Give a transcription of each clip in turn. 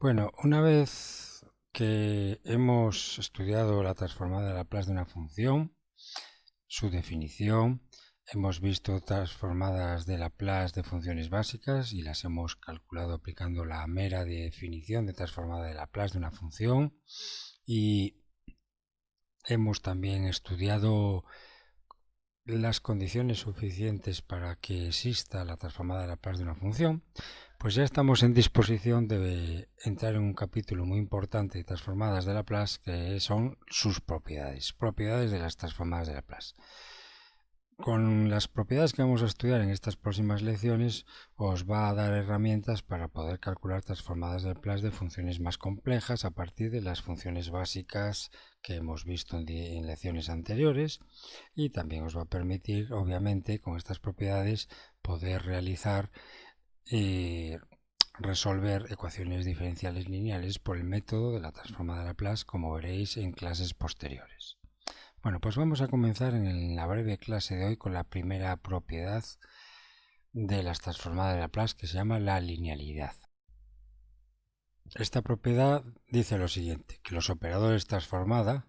Bueno, una vez que hemos estudiado la transformada de Laplace de una función, su definición, hemos visto transformadas de Laplace de funciones básicas y las hemos calculado aplicando la mera definición de transformada de Laplace de una función, y hemos también estudiado las condiciones suficientes para que exista la transformada de Laplace de una función. Pues ya estamos en disposición de entrar en un capítulo muy importante de transformadas de Laplace, que son sus propiedades, propiedades de las transformadas de Laplace. Con las propiedades que vamos a estudiar en estas próximas lecciones os va a dar herramientas para poder calcular transformadas de Laplace de funciones más complejas a partir de las funciones básicas que hemos visto en lecciones anteriores, y también os va a permitir, obviamente, con estas propiedades poder realizar resolver ecuaciones diferenciales lineales por el método de la transformada de Laplace, como veréis en clases posteriores. Bueno, pues vamos a comenzar en la breve clase de hoy con la primera propiedad de las transformadas de Laplace, que se llama la linealidad. Esta propiedad dice lo siguiente, que los operadores transformada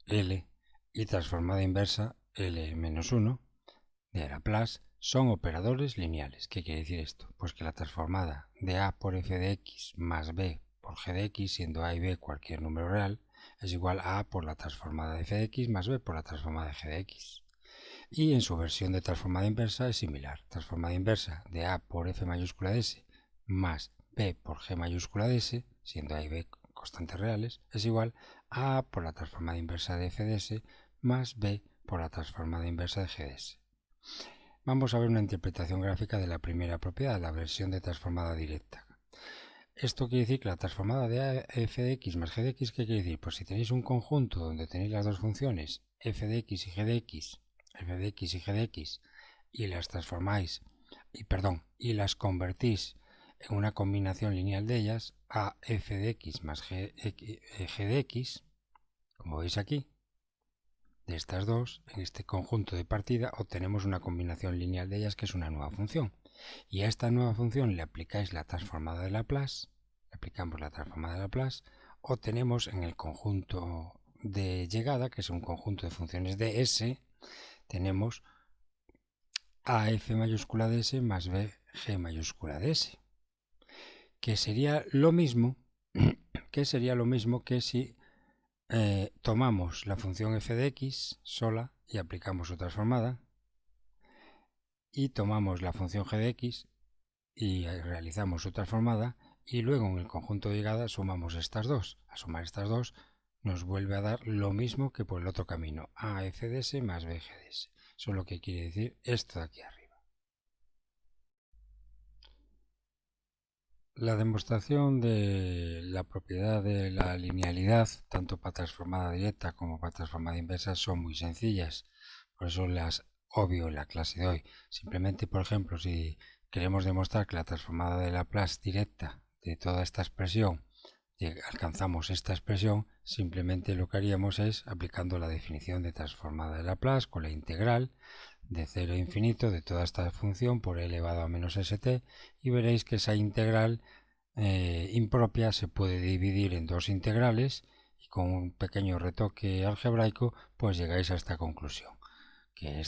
L y transformada inversa L-1 de Laplace son operadores lineales. ¿Qué quiere decir esto? Pues que la transformada de A por f de x más b por g de x, siendo A y b cualquier número real, es igual a por la transformada de f de x más b por la transformada de g de x. Y en su versión de transformada inversa es similar. Transformada inversa de A por f mayúscula de s más b por g mayúscula de s, siendo A y b constantes reales, es igual a por la transformada inversa de f de s más b por la transformada inversa de g de s. Vamos a ver una interpretación gráfica de la primera propiedad, la versión de transformada directa. Esto quiere decir que la transformada de f de x más g de x, ¿qué quiere decir? Pues si tenéis un conjunto donde tenéis las dos funciones f de x y g de x, f de x y g de x, y las transformáis, y las convertís en una combinación lineal de ellas, a f de x más g de x, como veis aquí, de estas dos, en este conjunto de partida, obtenemos una combinación lineal de ellas, que es una nueva función. Y a esta nueva función le aplicáis la transformada de Laplace, aplicamos la transformada de Laplace, obtenemos en el conjunto de llegada, que es un conjunto de funciones de S, tenemos a f mayúscula de S más b g mayúscula de S, que sería lo mismo que si tomamos la función f de x sola y aplicamos su transformada, y tomamos la función g de x y realizamos su transformada, y luego en el conjunto de llegada sumamos estas dos. A sumar estas dos nos vuelve a dar lo mismo que por el otro camino, a f de s más b g de s. Eso es lo que quiere decir esto de aquí arriba. La demostración de la propiedad de la linealidad, tanto para transformada directa como para transformada inversa, son muy sencillas. Por eso las obvio en la clase de hoy. Simplemente, por ejemplo, si queremos demostrar que la transformada de Laplace directa de toda esta expresión, alcanzamos esta expresión, simplemente lo que haríamos es aplicando la definición de transformada de Laplace con la integral de 0 a infinito de toda esta función por e elevado a menos st, y veréis que esa integral impropia se puede dividir en dos integrales, y con un pequeño retoque algebraico pues llegáis a esta conclusión, que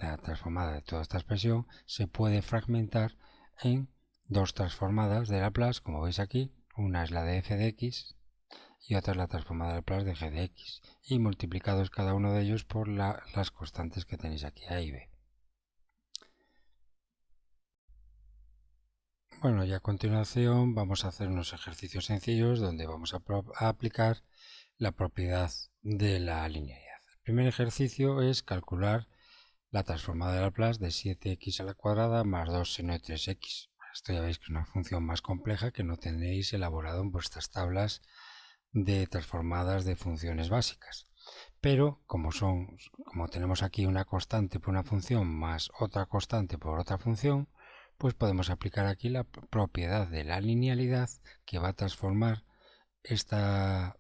la transformada de toda esta expresión se puede fragmentar en dos transformadas de Laplace, como veis aquí. Una es la de f de x y otra es la transformada de Laplace de g de x, y multiplicados cada uno de ellos por las constantes que tenéis aquí, a y b. Bueno, y a continuación vamos a hacer unos ejercicios sencillos donde vamos a aplicar la propiedad de la linealidad. El primer ejercicio es calcular la transformada de Laplace de 7x a la cuadrada más 2 seno de 3x. Esto ya veis que es una función más compleja que no tenéis elaborado en vuestras tablas de transformadas de funciones básicas. Pero como tenemos aquí una constante por una función más otra constante por otra función, pues podemos aplicar aquí la propiedad de la linealidad que va a transformar esta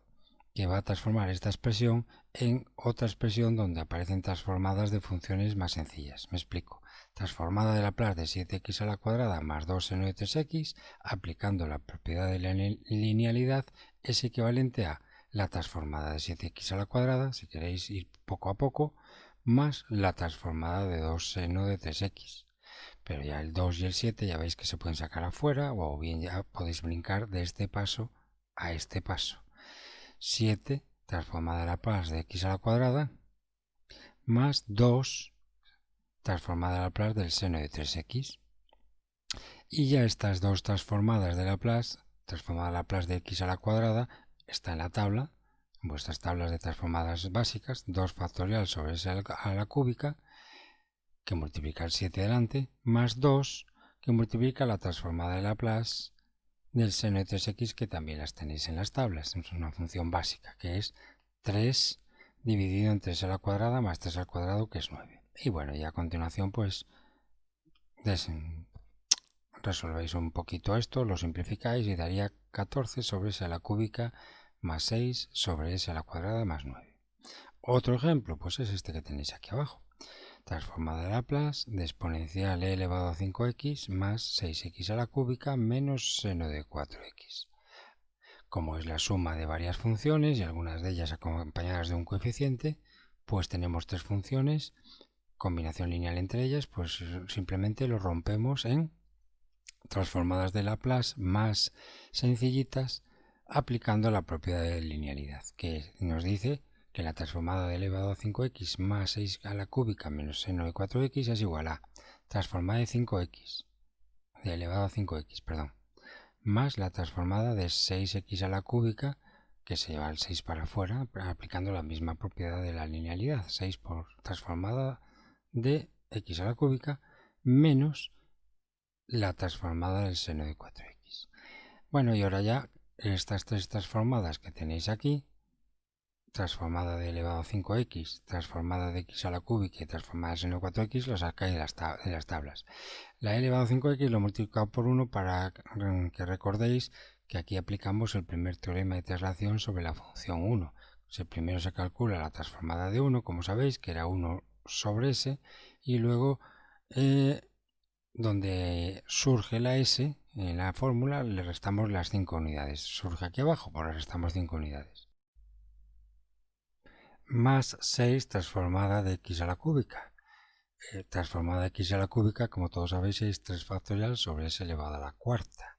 expresión en otra expresión donde aparecen transformadas de funciones más sencillas. Me explico. transformada de Laplace de 7x a la cuadrada más 2 seno de 3x, aplicando la propiedad de la linealidad, es equivalente a la transformada de 7x a la cuadrada, si queréis ir poco a poco, más la transformada de 2 seno de 3x. Pero ya el 2 y el 7 ya veis que se pueden sacar afuera, o bien ya podéis brincar de este paso a este paso. 7 transformada de Laplace de x a la cuadrada más 2 transformada de Laplace del seno de 3x. Y ya estas dos transformadas de Laplace, transformada de Laplace de x a la cuadrada, está en la tabla, en vuestras tablas de transformadas básicas, 2 factorial sobre s a la cúbica, que multiplica el 7 delante, más 2, que multiplica la transformada de Laplace del seno de 3x, que también las tenéis en las tablas. Es una función básica, que es 3 dividido en 3 a la cuadrada más 3 al cuadrado, que es 9. Y bueno, y a continuación pues resolvéis un poquito esto, lo simplificáis y daría 14 sobre s a la cúbica más 6 sobre s a la cuadrada más 9. Otro ejemplo pues es este que tenéis aquí abajo. Transformada de Laplace de exponencial e elevado a 5x más 6x a la cúbica menos seno de 4x. Como es la suma de varias funciones y algunas de ellas acompañadas de un coeficiente, pues tenemos tres funciones, combinación lineal entre ellas, pues simplemente lo rompemos en transformadas de Laplace más sencillitas aplicando la propiedad de linealidad, que nos dice que la transformada de elevado a 5x más 6 a la cúbica menos seno de 4x es igual a transformada de 5x, de elevado a 5x, perdón, más la transformada de 6x a la cúbica, que se lleva el 6 para afuera, aplicando la misma propiedad de la linealidad, 6 por transformada de x a la cúbica, menos la transformada del seno de 4x. Bueno, y ahora ya estas tres transformadas que tenéis aquí, transformada de elevado a 5x, transformada de x a la cúbica y transformada de seno de 4x, lo sacáis de las tablas. La e elevado a 5x lo he multiplicado por 1 para que recordéis que aquí aplicamos el primer teorema de traslación sobre la función 1. Primero se calcula la transformada de 1, como sabéis, que era 1 sobre s, y luego donde surge la s en la fórmula le restamos las 5 unidades. Surge aquí abajo, pues le restamos 5 unidades. Más 6 transformada de x a la cúbica. Transformada de x a la cúbica, como todos sabéis, es 3 factorial sobre s elevado a la cuarta.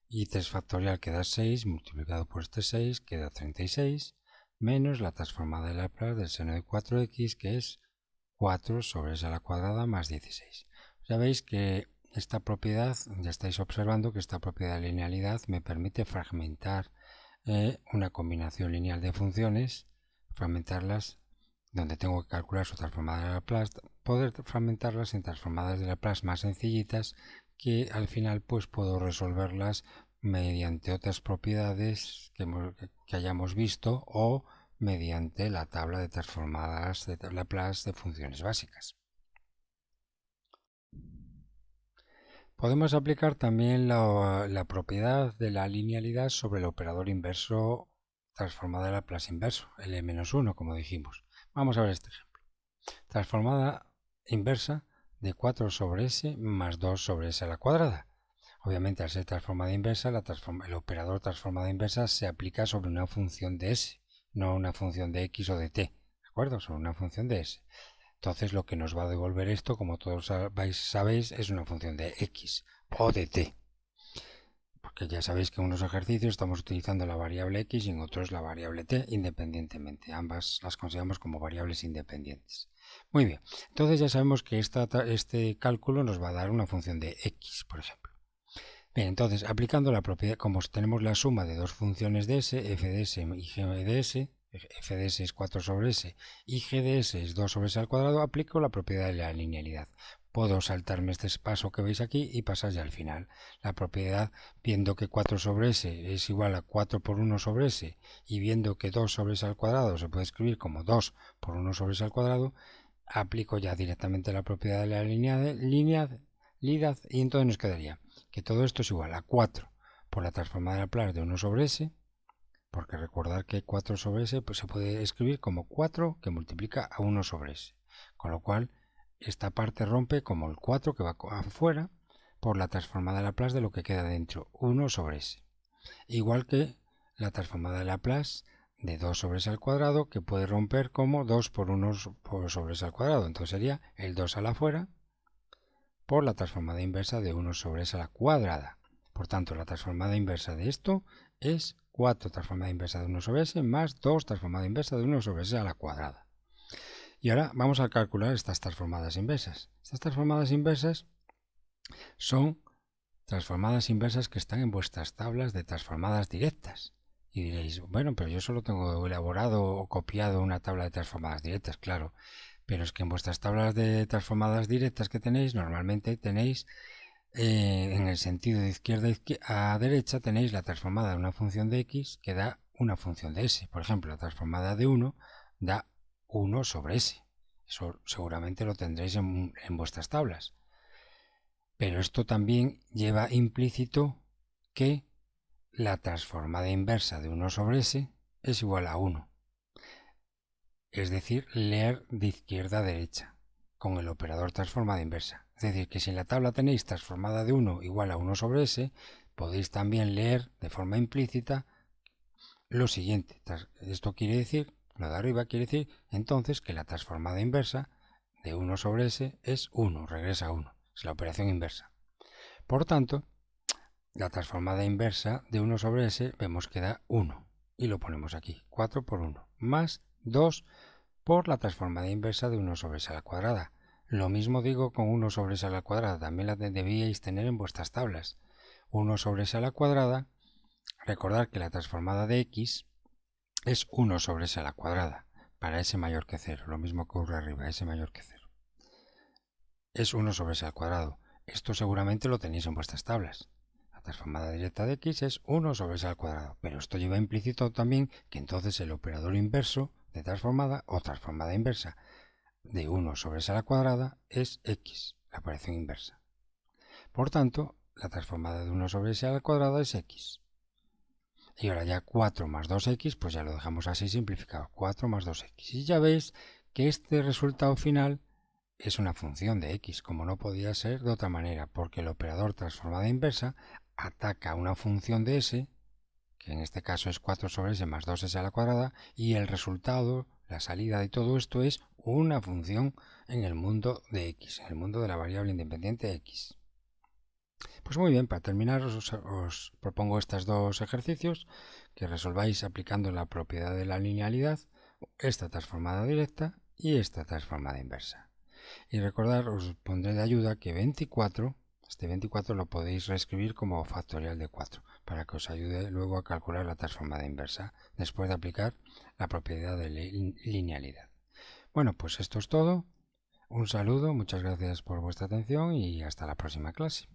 Y 3 factorial queda 6, multiplicado por este 6 queda 36, menos la transformada de Laplace del seno de 4x, que es 4 sobre s a la cuadrada más 16. Ya veis que esta propiedad, ya estáis observando que esta propiedad de linealidad me permite fragmentar una combinación lineal de funciones, fragmentarlas donde tengo que calcular su transformada de Laplace, poder fragmentarlas en transformadas de Laplace más sencillitas que al final pues puedo resolverlas mediante otras propiedades que hayamos visto o mediante la tabla de transformadas de Laplace de funciones básicas. Podemos aplicar también la propiedad de la linealidad sobre el operador inverso transformada de Laplace inverso, L-1, como dijimos. Vamos a ver este ejemplo. Transformada inversa de 4 sobre s más 2 sobre s a la cuadrada. Obviamente, al ser transformada inversa, el operador transformada inversa se aplica sobre una función de s, no una función de x o de t, ¿de acuerdo? Sobre una función de s. Entonces, lo que nos va a devolver esto, como todos sabéis, es una función de x o de t. Porque ya sabéis que en unos ejercicios estamos utilizando la variable x y en otros la variable t independientemente. Ambas las consideramos como variables independientes. Muy bien, entonces ya sabemos que este cálculo nos va a dar una función de x, por ejemplo. Bien, entonces aplicando la propiedad, como tenemos la suma de dos funciones de s, f de s y g de s, f de s es 4 sobre s y g de s es 2 sobre s al cuadrado, aplico la propiedad de la linealidad. Puedo saltarme este paso que veis aquí y pasar ya al final. La propiedad, viendo que 4 sobre s es igual a 4 por 1 sobre s y viendo que 2 sobre s al cuadrado se puede escribir como 2 por 1 sobre s al cuadrado, aplico ya directamente la propiedad de la linealidad y entonces nos quedaría que todo esto es igual a 4 por la transformada de Laplace de 1 sobre s, porque recordar que 4 sobre s pues se puede escribir como 4 que multiplica a 1 sobre s, con lo cual esta parte rompe como el 4 que va afuera por la transformada de Laplace de lo que queda dentro, 1 sobre s. Igual que la transformada de Laplace de 2 sobre s al cuadrado, que puede romper como 2 por 1 sobre s al cuadrado. Entonces sería el 2 a la afuera por la transformada inversa de 1 sobre s a la cuadrada. Por tanto, la transformada inversa de esto es 4 transformada inversa de 1 sobre s más 2 transformada inversa de 1 sobre s a la cuadrada. Y ahora vamos a calcular estas transformadas inversas. Estas transformadas inversas son transformadas inversas que están en vuestras tablas de transformadas directas. Y diréis, bueno, pero yo solo tengo elaborado o copiado una tabla de transformadas directas, claro. Pero es que en vuestras tablas de transformadas directas que tenéis, normalmente tenéis, en el sentido de izquierda a derecha, tenéis la transformada de una función de x que da una función de s. Por ejemplo, la transformada de 1 da 1 sobre s. Eso seguramente lo tendréis en vuestras tablas. Pero esto también lleva implícito que la transformada inversa de 1 sobre s es igual a 1. Es decir, leer de izquierda a derecha con el operador transformada inversa. Es decir, que si en la tabla tenéis transformada de 1 igual a 1 sobre s, podéis también leer de forma implícita lo siguiente. Esto quiere decir, lo de arriba quiere decir entonces que la transformada inversa de 1 sobre s es 1, regresa a 1. Es la operación inversa. Por tanto, la transformada inversa de 1 sobre s vemos que da 1. Y lo ponemos aquí, 4 por 1, más 2 por la transformada inversa de 1 sobre s a la cuadrada. Lo mismo digo con 1 sobre s a la cuadrada, también la debíais tener en vuestras tablas. 1 sobre s a la cuadrada, recordad que la transformada de x es 1 sobre s a la cuadrada, para s mayor que 0, lo mismo que ocurre arriba, s mayor que 0. Es 1 sobre s al cuadrado. Esto seguramente lo tenéis en vuestras tablas. La transformada directa de x es 1 sobre s al cuadrado, pero esto lleva implícito también que entonces el operador inverso de transformada o transformada inversa de 1 sobre s a la cuadrada es x, la operación inversa. Por tanto, la transformada de 1 sobre s a la cuadrada es x. Y ahora ya 4 más 2x, pues ya lo dejamos así simplificado, 4 más 2x. Y ya veis que este resultado final es una función de x, como no podía ser de otra manera, porque el operador transformada inversa ataca una función de s, que en este caso es 4 sobre s más 2s a la cuadrada, y el resultado, la salida de todo esto es una función en el mundo de x, en el mundo de la variable independiente x. Pues muy bien, para terminar os propongo estos dos ejercicios que resolváis aplicando la propiedad de la linealidad, esta transformada directa y esta transformada inversa. Y recordad, os pondré de ayuda que 24, este 24 lo podéis reescribir como factorial de 4, para que os ayude luego a calcular la transformada inversa, después de aplicar la propiedad de linealidad. Bueno, pues esto es todo. Un saludo, muchas gracias por vuestra atención y hasta la próxima clase.